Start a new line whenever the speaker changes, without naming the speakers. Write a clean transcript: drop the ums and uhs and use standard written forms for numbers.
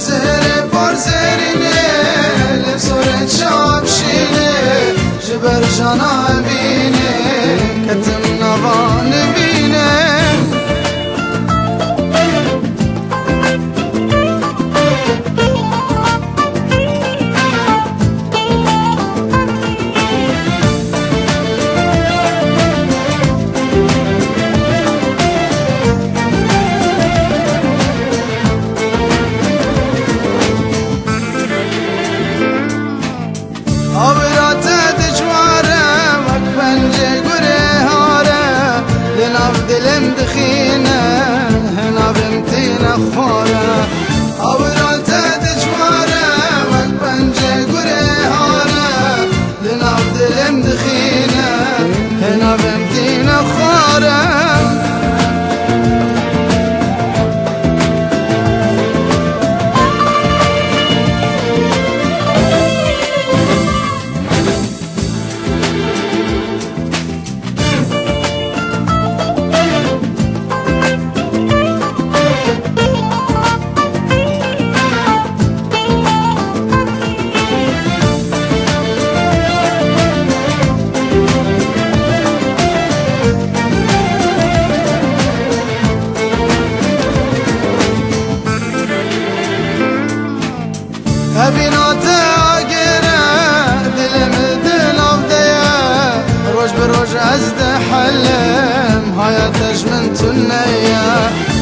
زهر پرزرینه لسور چابشینه جبر جانا بینه کتم نوان بینه آبرات دجواره وک پنجه گره هاره لناف دلم دخینه هنافم تین خواره آبرات دجواره وک پنجه گره هاره لناف دلم دخینه هنافم تین خواره هبینات آگره دلم دل آفدیه روش به روش از ده حلم حیاتش من تنیه